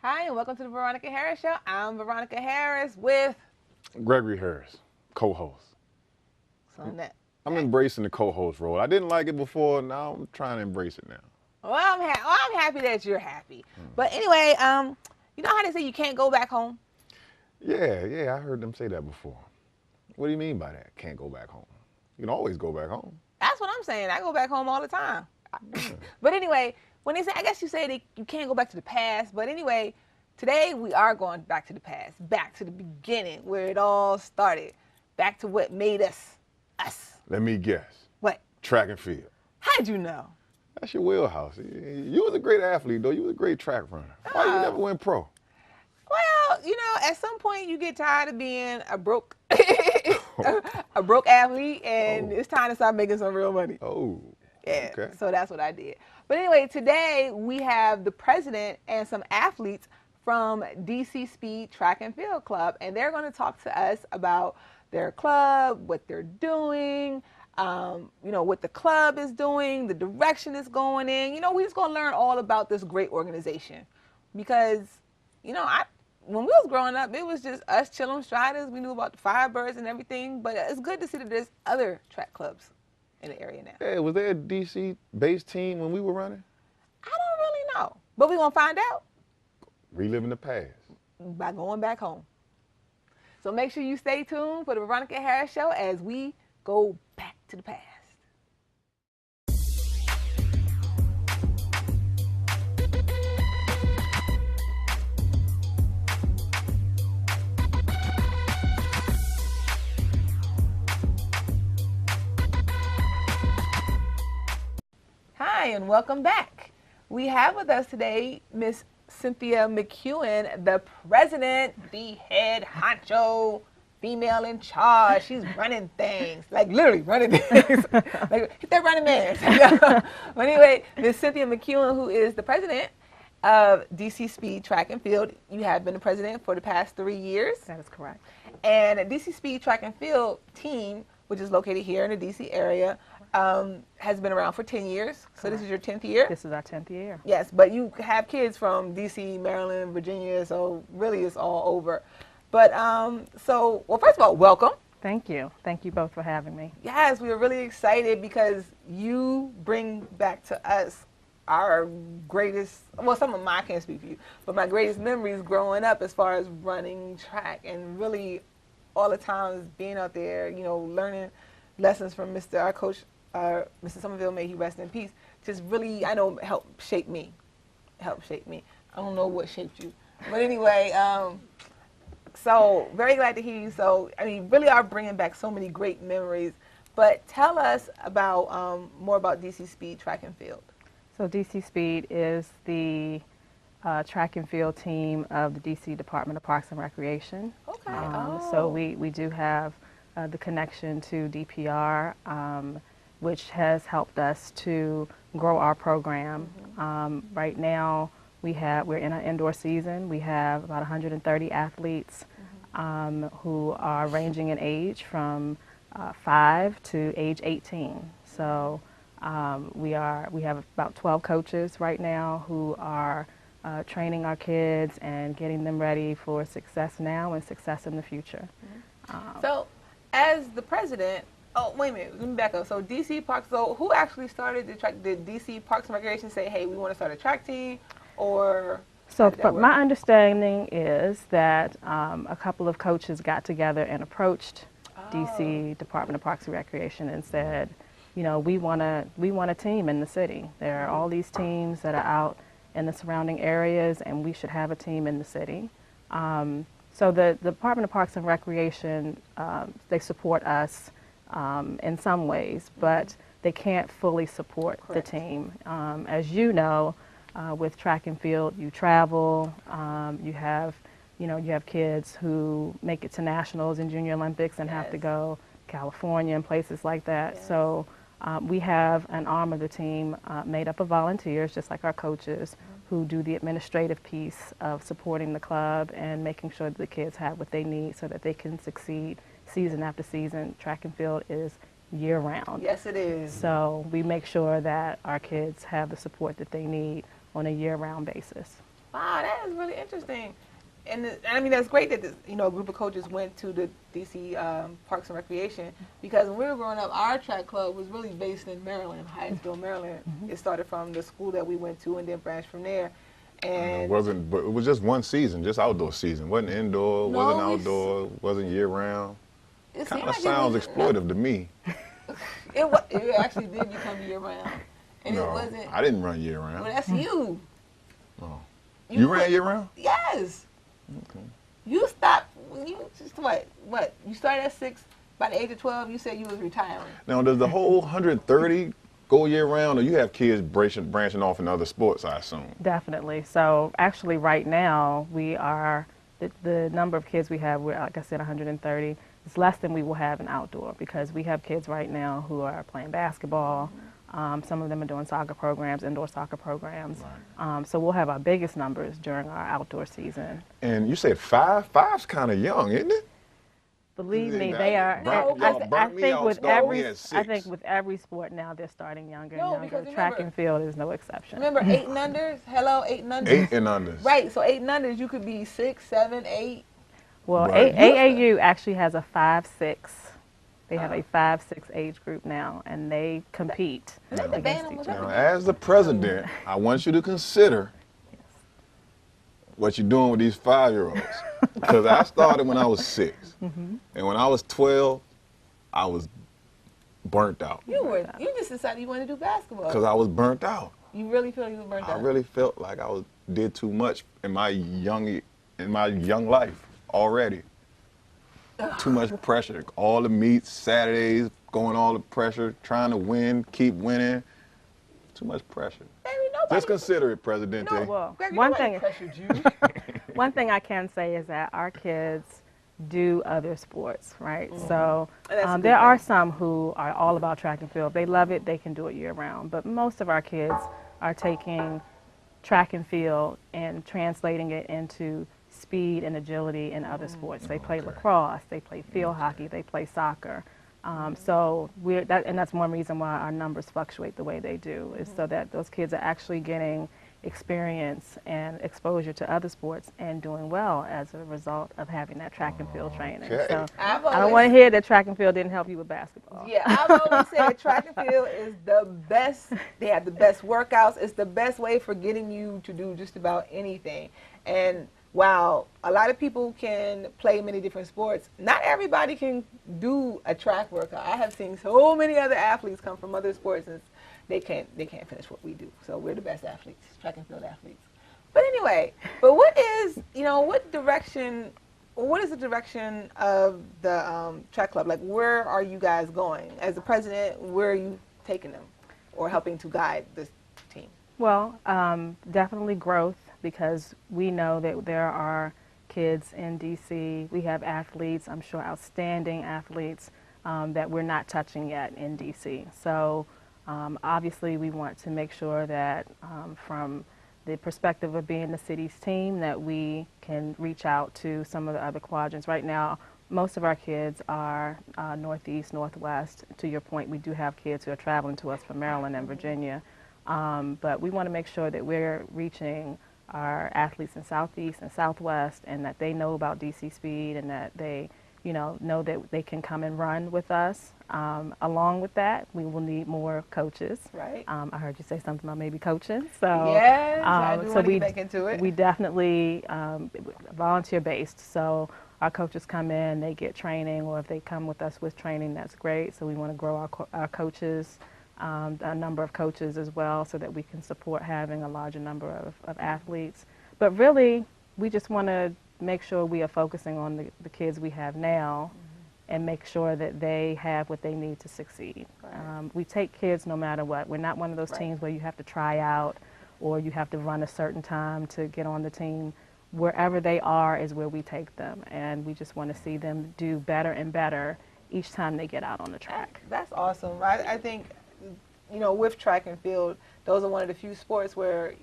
Hi, and welcome to the Veronica Harris Show. I'm Veronica Harris with Gregory Harris, co-host. Sonette. I'm embracing the co-host role. I didn't like it before. Now I'm trying to embrace it now. Well, I'm happy that you're happy. But anyway, you know how they say you can't go back home? Yeah, I heard them say that before. What do you mean by that? Can't go back home. You can always go back home. That's what I'm saying. I go back home all the time. Yeah. But anyway, when they say, I guess you say that you can't go back to the past. But anyway, today we are going back to the past, back to the beginning where it all started, back to what made us us. Let me guess. What? Track and field. How'd you know? That's your wheelhouse. You was a great athlete, though. You was a great track runner. Why you never went pro? Well, you know, at some point you get tired of being a broke a broke athlete, and it's time to start making some real money. Oh, Yeah, okay. so that's what I did. But anyway, today we have the president and some athletes from DC Speed Track and Field Club, and they're going to talk to us about their club, what they're doing, you know, what the club is doing, the direction it's going in. You know, we're just going to learn all about this great organization because, you know, when we was growing up, it was just us chilling striders. We knew about the Firebirds and everything, but it's good to see that there's other track clubs in the area now. Hey, was there a DC-based team when we were running? I don't really know, but we're going to find out Reliving the past. by going back home. So make sure you stay tuned for the Veronica Harris Show as we go back to the past. Hi, and welcome back. We have with us today Miss Cynthia McEwen, the president, the head honcho, female in charge. She's running things, like literally running things. Like, hit that running man. But anyway, Miss Cynthia McEwen, who is the president of DC Speed Track and Field. You have been the president for the past 3 years. That is correct. And the DC Speed Track and Field team, which is located here in the DC area, has been around for 10 years. So this is your 10th year? This is our 10th year. Yes, but you have kids from DC, Maryland, Virginia, so really it's all over. But well, first of all, welcome. Thank you. Thank you both for having me. Yes, we are really excited because you bring back to us our greatest, well, some of mine, I can't speak for you, but my greatest memories growing up as far as running track and really all the times being out there, you know, learning lessons from our coach, Mr. Somerville, may he rest in peace, just really, I know, helped shape me. I don't know what shaped you. But anyway, so very glad to hear you. So, I mean, really are bringing back so many great memories. But tell us about more about DC Speed Track and Field. So DC Speed is the track and field team of the DC Department of Parks and Recreation. Okay. So we do have the connection to DPR, which has helped us to grow our program. Right now, we're in an indoor season. We have about 130 athletes who are ranging in age from 5 to age 18. So we have about 12 coaches right now who are training our kids and getting them ready for success now and success in the future. So, as the president, oh, wait a minute, let me back up. So DC Parks, so who actually started the track? Did DC Parks and Recreation say, hey, we want to start a track team, or? So my understanding is that a couple of coaches got together and approached DC Department of Parks and Recreation and said, you know, we want a team in the city. There are all these teams that are out in the surrounding areas, and we should have a team in the city. So the Department of Parks and Recreation, they support us in some ways, but they can't fully support the team. As you know, with track and field, you travel, you have kids who make it to nationals and junior Olympics and have to go California and places like that. So we have an arm of the team made up of volunteers, just like our coaches, who do the administrative piece of supporting the club and making sure that the kids have what they need so that they can succeed season after season. Track and field is year-round. Yes, it is. So we make sure that our kids have the support that they need on a year-round basis. Wow, that is really interesting. And I mean, that's great that this, a group of coaches went to the DC Parks and Recreation, because when we were growing up, our track club was really based in Maryland, Hyattsville, Maryland. It started from the school that we went to and then branched from there. And But it was just one season, just outdoor season. Wasn't indoor, No, wasn't outdoor, wasn't year round. it Kind seemed of like sounds it exploitive to me. It actually did become year round, and No, it wasn't. I didn't run year round. Well, that's you. Oh. You ran year round? Yes. Okay. You stopped. You just what? You started at 6. By the age of 12, you said you was retiring. Now, does the whole 130 go year round, or you have kids branching off in other sports, I assume? Definitely. So actually right now we are, the number of kids we have, we're, like I said, 130. It's less than we will have in outdoor, because we have kids right now who are playing basketball. Some of them are doing soccer programs, indoor soccer programs. Right. So we'll have our biggest numbers during our outdoor season. And you said 5? 5's kind of young, isn't it? Believe Yeah, me, that they are. burnt me out starting me at 6. I think with every sport now they're starting younger No, and younger. because Track remember- and field is no exception. Remember 8 and unders? Hello, 8 and unders. 8 and unders. Right. So 8 and unders, you could be 6, 7, 8. Well, Right. AAU actually has a 5-6. They have a 5-6 age group now, and they compete Is that the against band each was other. Now, as the president, I want you to consider what you're doing with these 5-year-olds. Because I started when I was 6. And when I was 12, I was burnt out. You just decided you wanted to do basketball. Because I was burnt out. You really feel you were burnt I out. really felt like I did too much in my young life already. Too much pressure. All the meets, Saturdays, going all the pressure, trying to win, keep winning. Too much pressure. Baby, nobody. Just consider it, Presidente. No, Well, Gregory, one nobody thing- pressured you. One thing I can say is that our kids do other sports, right? So And that's a good there are thing. some who are all about track and field. They love it. They can do it year round. But most of our kids are taking track and field and translating it into speed and agility in other sports. They play lacrosse. They play field hockey. They play soccer. So that's one reason why our numbers fluctuate the way they do, is so that those kids are actually getting experience and exposure to other sports and doing well as a result of having that track and field training. Okay. So I've I don't always- want to hear that track and field didn't help you with basketball. Yeah, I've always said track and field is the best. They have the best workouts. It's the best way for getting you to do just about anything. And while a lot of people can play many different sports, not everybody can do a track workout. I have seen so many other athletes come from other sports and they can't finish what we do. So we're the best athletes, track and field athletes. But anyway, what is the direction of the track club? Like, where are you guys going? As the president, where are you taking them or helping to guide this team? Well, definitely growth, because we know that there are kids in DC. We have athletes, I'm sure outstanding athletes, that we're not touching yet in DC. So obviously we want to make sure that from the perspective of being the city's team, that we can reach out to some of the other quadrants. Right now, most of our kids are Northeast, Northwest. To your point, we do have kids who are traveling to us from Maryland and Virginia. But we want to make sure that we're reaching our athletes in Southeast and Southwest, and that they know about DC Speed, and that they know that they can come and run with us. Along with that, we will need more coaches. Right. I heard you say something about maybe coaching. So Yes, I do want to get back into it. we definitely volunteer-based. So our coaches come in, they get training, or if they come with us with training, that's great. So we want to grow our coaches, a number of coaches as well, so that we can support having a larger number of athletes. But really, we just want to make sure we are focusing on the kids we have now, and make sure that they have what they need to succeed. Right. We take kids no matter what. We're not one of those Right. teams where you have to try out or you have to run a certain time to get on the team. Wherever they are is where we take them, and we just want to see them do better and better each time they get out on the track. That's awesome. I think, with track and field, those are one of the few sports where,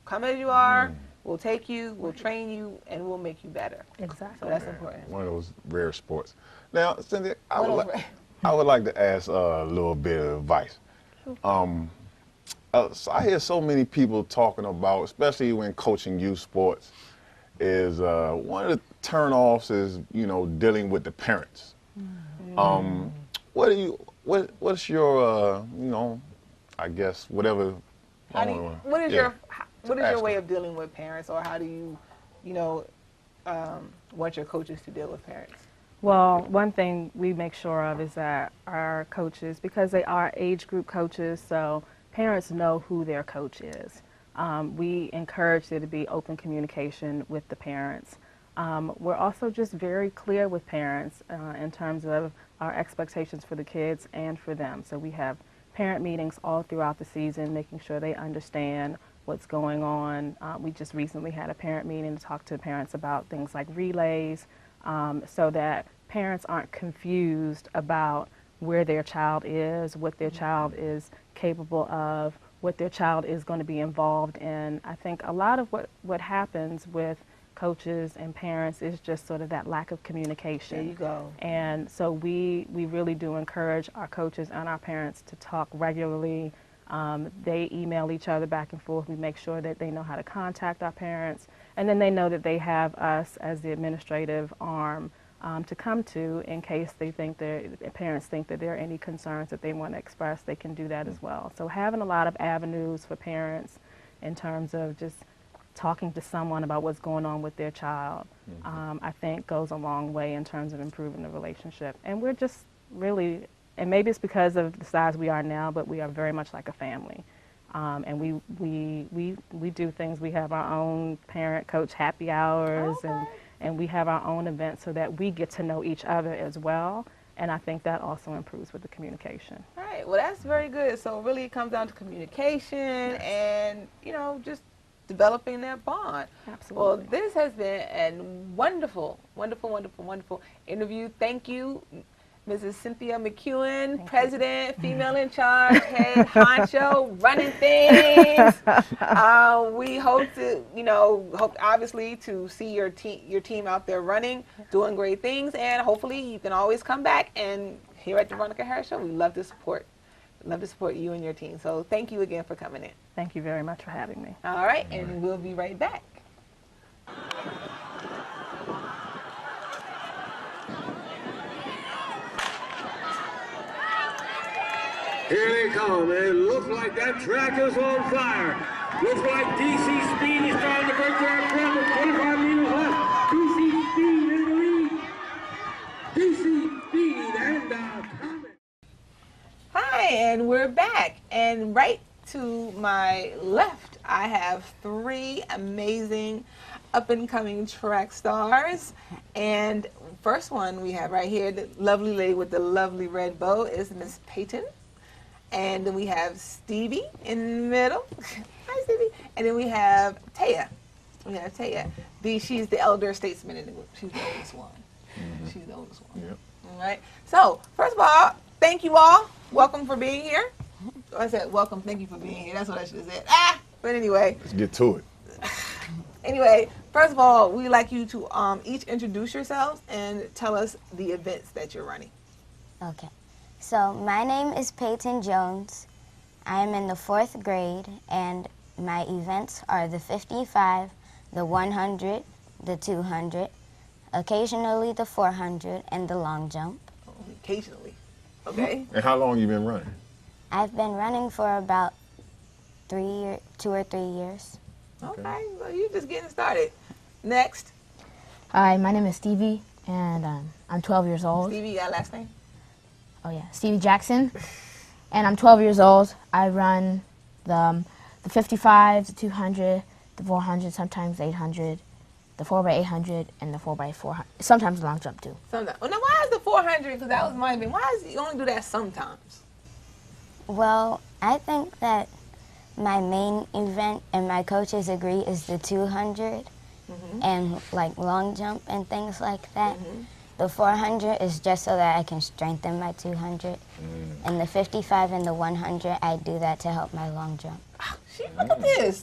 come as you are, we'll take you, we'll train you, and we'll make you better. Exactly. So that's important. One of those rare sports. Now, Cynthia, I One would, of those I would like to ask a little bit of advice. So I hear so many people talking about, especially when coaching youth sports, is one of the turnoffs is, you know, dealing with the parents. What's your you know, I guess whatever. What is your way of dealing with parents, or how do you, you know, want your coaches to deal with parents? Well, one thing we make sure of is that our coaches, because they are age group coaches, so parents know who their coach is. We encourage there to be open communication with the parents. We're also just very clear with parents in terms of our expectations for the kids and for them. So we have parent meetings all throughout the season, making sure they understand what's going on. We just recently had a parent meeting to talk to parents about things like relays, so that parents aren't confused about where their child is, what their child is capable of, what their child is going to be involved in. I think a lot of what happens with coaches and parents is just sort of that lack of communication. There you go. And so we really do encourage our coaches and our parents to talk regularly. They email each other back and forth. We make sure that they know how to contact our parents, and then they know that they have us as the administrative arm to come to in case they think parents think that there are any concerns that they want to express. They can do that as well. So having a lot of avenues for parents in terms of just talking to someone about what's going on with their child, I think goes a long way in terms of improving the relationship. And we're just really, and maybe it's because of the size we are now, but we are very much like a family. And we do things. We have our own parent-coach happy hours, and we have our own events so that we get to know each other as well. And I think that also improves with the communication. All right. Well, that's very good. So really it comes down to communication and, you know, just developing that bond. Absolutely. Well, this has been a wonderful, wonderful, wonderful, wonderful interview. Thank you, Mrs. Cynthia McEwen, President, female in charge, head honcho, running things. We hope to, you know, obviously to see your team out there running, doing great things, and hopefully you can always come back. And here at the Veronica Harris Show, we love to support you and your team. So thank you again for coming in. Thank you very much for having me. All right, and we'll be right back. Here they come, and it looks like that track is on fire. Looks like DC Speed is trying to break their front with 25 meters left. DC Speed in the lead. DC Speed and Thomas. Hi, and we're back. And right to my left, I have three amazing up-and-coming track stars. And first one we have right here, the lovely lady with the lovely red bow, is Miss Peyton. And then we have Stevie in the middle. Hi, Stevie. And then we have Taya. She's the elder statesman in the group. She's the oldest one. She's the oldest one. Yep. All right. So, first of all, thank you all. Welcome for being here. I said welcome, thank you for being here. That's what I should have said. But anyway. Let's get to it. Anyway, first of all, we'd like you to each introduce yourselves and tell us the events that you're running. Okay. So my name is Peyton Jones. I am in the 4th grade, and my events are the 55, the 100, the 200, occasionally the 400, and the long jump. Occasionally. Okay. And how long you been running? I've been running for about 2 or 3 years. Okay, well, you're just getting started. Next. Hi, my name is Stevie, and I'm 12 years old. Stevie, you got a last name? Oh yeah, Stevie Jackson, and I'm 12 years old. I run the 55, the 200, the 400, sometimes 800, the 4x800, and the 4x400. Sometimes the long jump too. Sometimes. Well, now why is the 400? Because that was my thing. Why is you only do that sometimes? Well, I think that my main event, and my coaches agree, is the 200 and like long jump and things like that. The 400 is just so that I can strengthen my 200. And the 55 and the 100, I do that to help my long jump. Look at this.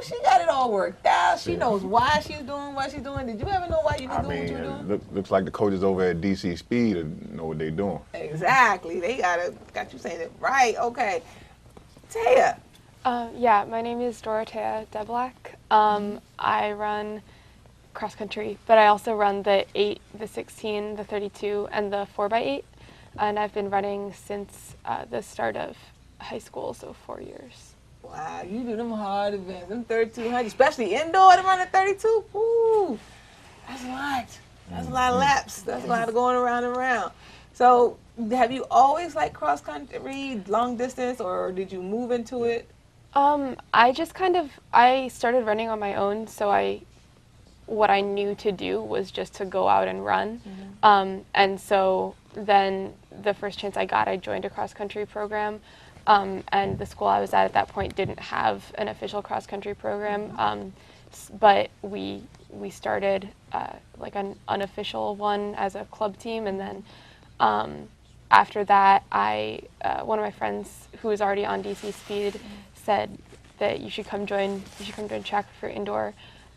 She got it all worked out. She knows why she's doing what she's doing. Did you ever know why you were doing what you were doing? Looks like the coaches over at DC Speed know what they're doing. Exactly. They got you saying it right. Okay. Taya, Yeah, my name is Dorothea Deblack. I run cross country, but I also run the 8, the 16, the 32, and the 4x8. And I've been running since the start of high school, so 4 years. Wow, you do them hard events, them 3,200, especially indoor to run at 32. Ooh, that's a lot. That's a lot of laps. That's a lot of going around and around. So, have you always liked cross country, long distance, or did you move into it? I just I started running on my own, so what I knew to do was just to go out and run. And so then the first chance I got, I joined a cross country program. And the school I was at that point didn't have an official cross country program. But we started like an unofficial one as a club team, and then after that, one of my friends who was already on DC Speed said that you should come join track for indoor,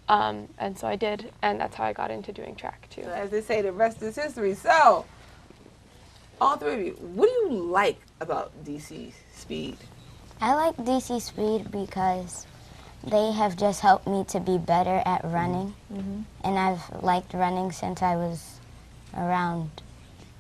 and so I did, and that's how I got into doing track too. So as they say, the rest is history. So, all three of you, what do you like about DC Speed? I like DC Speed because they have just helped me to be better at running. And I've liked running since I was around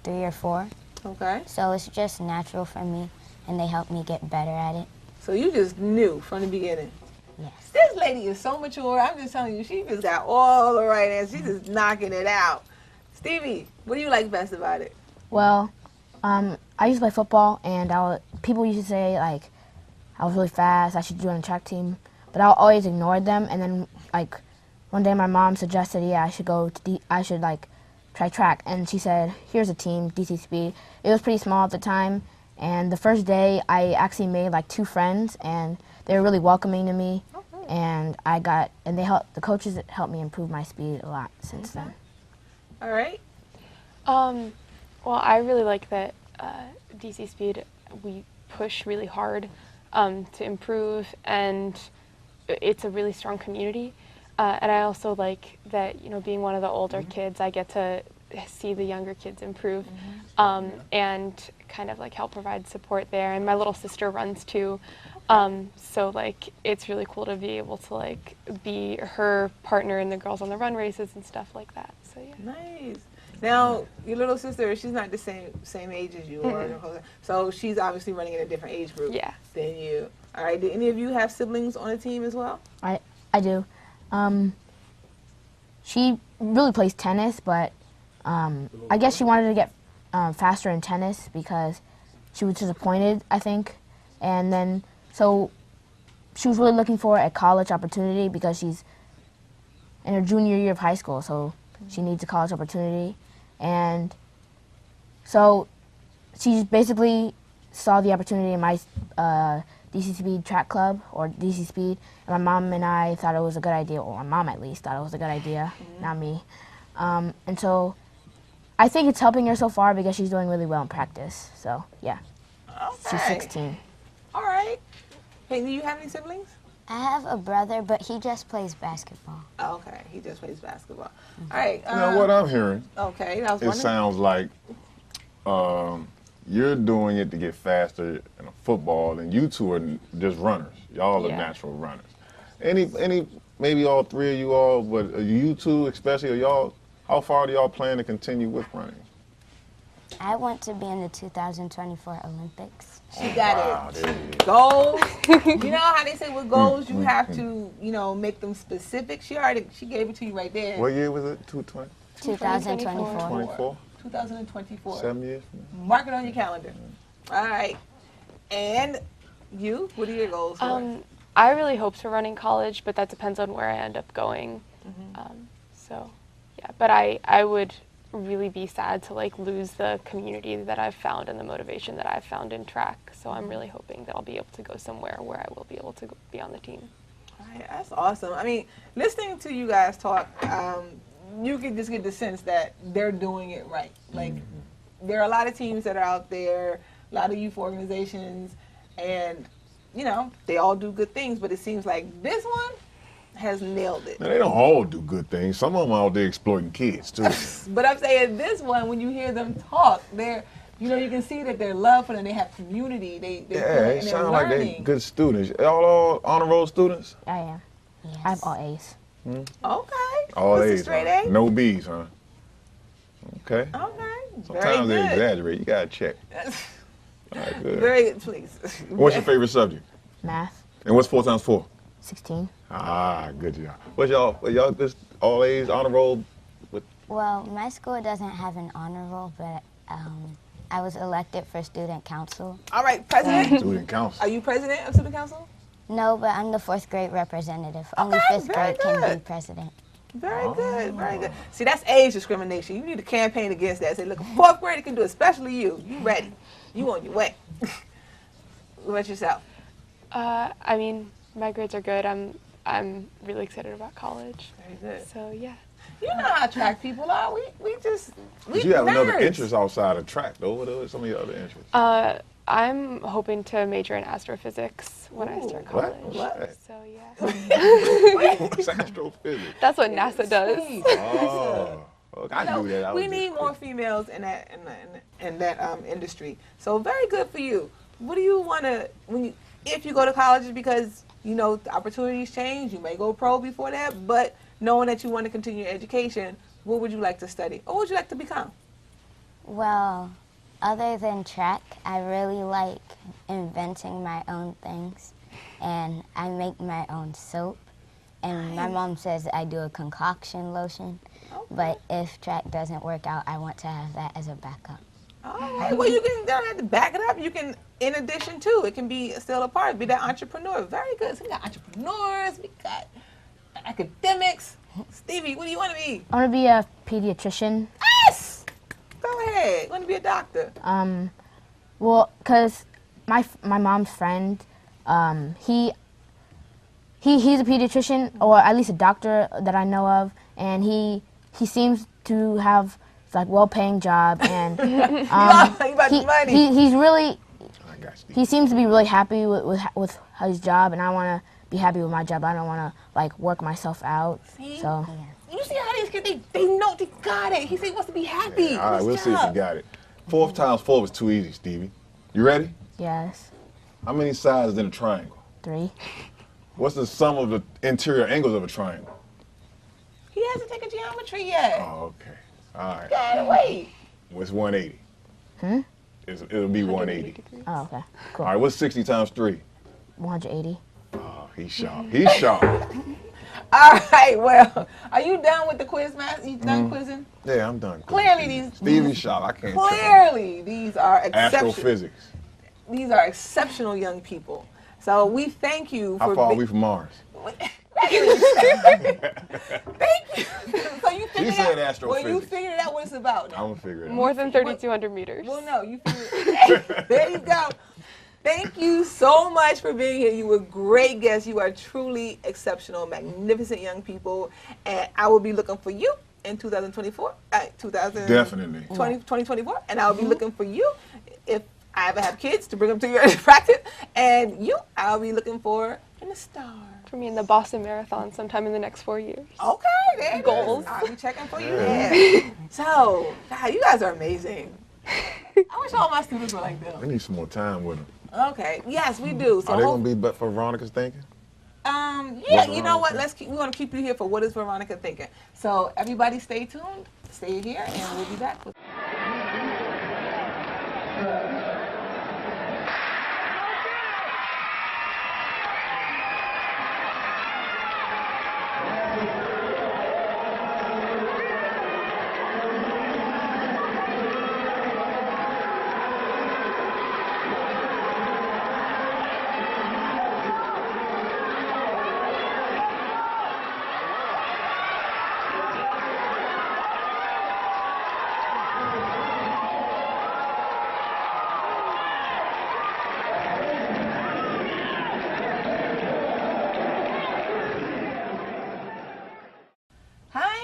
3 or 4. Okay. So it's just natural for me, and they help me get better at it. So you just knew from the beginning. Yes. This lady is so mature. I'm just telling you, she just got all the right answers. She's just knocking it out. Stevie, what do you like best about it? Well, I used to play football, and people used to say, like, I was really fast, I should join a track team, but I always ignored them. And then, like, one day my mom suggested, yeah, I should try track. And she said, here's a team, DC Speed. It was pretty small at the time, and the first day I actually made, like, 2 friends, and they were really welcoming to me. And the coaches helped me improve my speed a lot since then. All right. Well, I really like that DC Speed, we push really hard to improve, and it's a really strong community. And I also like that, being one of the older kids, I get to see the younger kids improve and kind of like help provide support there. And my little sister runs too. So like it's really cool to be able to like be her partner in the Girls on the Run races and stuff like that. So yeah. Nice. Now, your little sister, she's not the same age as you are. So she's obviously running in a different age group than you. All right. Do any of you have siblings on the team as well? I do. She really plays tennis, but I guess she wanted to get faster in tennis because she was disappointed, I think. And then, so she was really looking for a college opportunity because she's in her junior year of high school, so she needs a college opportunity. And so she basically saw the opportunity in my DC Speed track club, or DC Speed, and my mom and I thought it was a good idea, or my mom at least thought it was a good idea, not me. And so I think it's helping her so far because she's doing really well in practice. So yeah, she's 16. All right. Hey, do you have any siblings? I have a brother, but he just plays basketball. Oh, okay, he just plays basketball. All right. Now, what I'm hearing, okay, it sounds like you're doing it to get faster in a football, and you two are just runners. Y'all are natural runners. Any, maybe all three of you all, but you two especially, how far do y'all plan to continue with running? I want to be in the 2024 Olympics. She got it. Goals. You know how they say with goals you have to, make them specific. She gave it to you right there. What year was it? 2024. 2024. 7 years. Mark it on your calendar. All right. And you? What are your goals? I really hope to run in college, but that depends on where I end up going. So, yeah. But I would really be sad to like lose the community that I've found and the motivation that I've found in track. So I'm really hoping that I'll be able to go somewhere where I will be able to be on the team. All right, that's awesome. I mean, listening to you guys talk, you can just get the sense that they're doing it right. Like, there are a lot of teams that are out there, a lot of youth organizations, and, they all do good things, but it seems like this one has nailed it. Now, they don't all do good things. Some of them out there exploiting kids, too. But I'm saying this one, when you hear them talk, they're You know, you can see that their love for them, they have community. They It and sounds like learning. they good students. All honor roll students? I am. Yes. I have all A's. Okay. All What's a A's, straight huh? A? No B's, huh? Okay. Okay. Sometimes they Very good. exaggerate. You gotta check. All right, good. Very good, please. What's your favorite subject? Math, And what's 4 times 4? 16. Ah, good job. What's y'all just all A's honor roll? Well, my school doesn't have an honor roll, but I was elected for student council. All right, president. Student council. Are you president of student council? No, but I'm the 4th grade representative. Only Okay, 5th very grade can good. be president. Very good, very good. See, that's age discrimination. You need to campaign against that. Say, look, 4th grade can do it, especially you. You ready? You on your way. What about yourself? I mean, my grades are good. I'm really excited about college. Very good. So yeah. You know how track people are. We But you have another nerds. interest outside of track, though. What are some of your other interests? I'm hoping to major in astrophysics when I start What? college. What? So yeah. What's astrophysics? That's what NASA does. Oh, okay. I No, knew that. I we was need just more quick. females in that industry. So very good for you. What do you want to if you go to college, because you know the opportunities change, you may go pro before that, but knowing that you want to continue your education, what would you like to study or what would you like to become? Well, other than track, I really like inventing my own things, and I make my own soap. And my mom says I do a concoction lotion, but if track doesn't work out, I want to have that as a backup. All right. Well, you don't have to back it up. You can, in addition to, it can be still a part. Be that entrepreneur. Very good. So we got entrepreneurs. We got academics. Stevie, what do you want to be? I want to be a pediatrician. Yes. Go ahead. You want to be a doctor? Well, because my mom's friend, he's a pediatrician, or at least a doctor that I know of, and he seems to have like well-paying job, and You about the money. he's really I got Steve. he seems to be really happy with his job, and I want to be happy with my job. I don't want to like work myself out. See? So You see how these kids, they know they got it. He said he wants to be happy. All right, Good we'll see if job. you got it. 4 times 4 was too easy, Stevie. You ready? yes, How many sides in a triangle? 3. What's the sum of the interior angles of a triangle? He hasn't taken geometry yet. Oh, okay. All right. Gotta wait. What's 180? It'll be 180. Oh, okay, cool. All right, what's 60 times 3? 180. Oh, he's sharp. He's sharp. All right, well, are you done with the quiz, Matt? You done quizzing? Yeah, I'm done. Clearly these- Stevie's sharp. I can't tell. Clearly, these are exceptional. Astrophysics. These are exceptional young people. So we thank you How for far are we from Mars? Thank you. So you figured said out, astrophysics. Well, you figured out what it's about. I'm gonna figure it out. More than 3,200 meters. Well, no, you figured. There you go. Thank you so much for being here. You were great guests. You are truly exceptional, magnificent young people, and I will be looking for you in 2024. Definitely. 2024, and I'll be looking for you if I ever have kids to bring them to your practice, and you I'll be looking for in the star. For me in the Boston Marathon sometime in the next 4 years. Okay, there it Goals. is. I'll be checking for you there. So, God, you guys are amazing. I wish all my students were like We them. need some more time with them. Okay, yes, we do. So, Are they gonna be but for Veronica's thinking? yeah, What's you know what? Veronica? We want to keep you here for What is Veronica Thinking. So, everybody, stay tuned. Stay here, and we'll be back.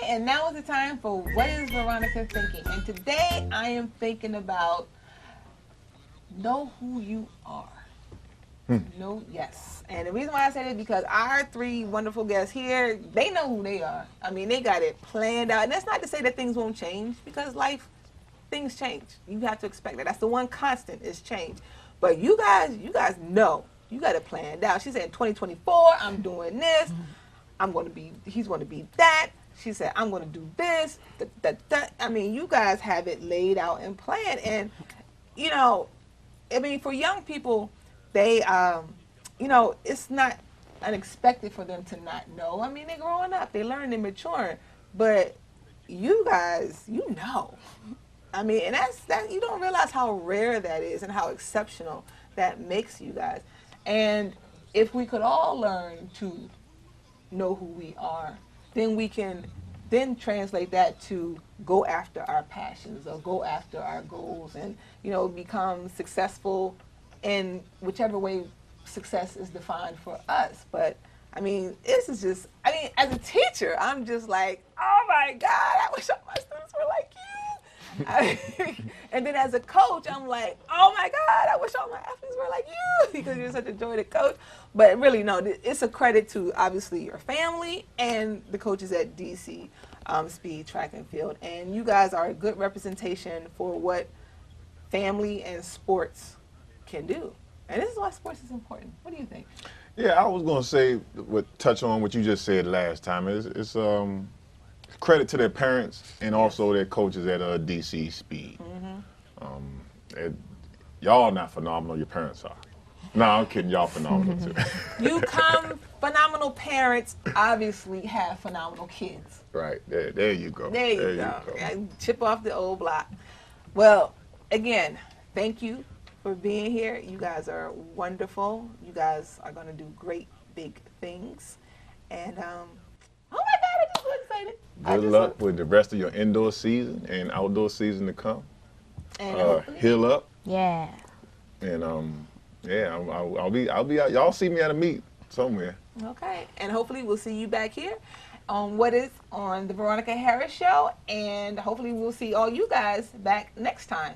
And now is the time for What is Veronica Thinking? And today I am thinking about know who you are. No, yes. And the reason why I say this is because our 3 wonderful guests here, they know who they are. I mean, they got it planned out. And that's not to say that things won't change, because life things change. You have to expect that. That's the one constant is change. But you guys know. You got it planned out. She said, in 2024, I'm doing this. He's going to be that. She said, I'm going to do this. I mean, you guys have it laid out and planned. And, you know, I mean, for young people, they, you know, it's not unexpected for them to not know. I mean, they're growing up. They're learning and maturing. But you guys, you know. I mean, and that you don't realize how rare that is and how exceptional that makes you guys. And if we could all learn to know who we are, then we can then translate that to go after our passions or go after our goals and, you know, become successful in whichever way success is defined for us. But I mean, this is just, I mean, as a teacher, I'm just like, oh my God, I wish all my students were like you. And then as a coach, I'm like, oh my God, I wish all my athletes were like you, because you're such a joy to coach. But really, no, it's a credit to obviously your family and the coaches at DC Speed, Track and Field. And you guys are a good representation for what family and sports can do. And this is why sports is important. What do you think? Yeah, I was going to say, touch on what you just said last time. It's credit to their parents and also their coaches at DC Speed. Y'all not phenomenal, your parents are. No, I'm kidding, y'all phenomenal too. You come, phenomenal parents obviously have phenomenal kids. Right, there you go. There you go. Chip off the old block. Well, again, thank you for being here. You guys are wonderful. You guys are going to do great, big things. And, oh my God, I'm just so excited. Good luck with the rest of your indoor season and outdoor season to come. And heal up. Yeah. And yeah, I'll be out. Y'all see me at a meet somewhere. Okay, and hopefully we'll see you back here on what is on the Veronica Harris Show, and hopefully we'll see all you guys back next time.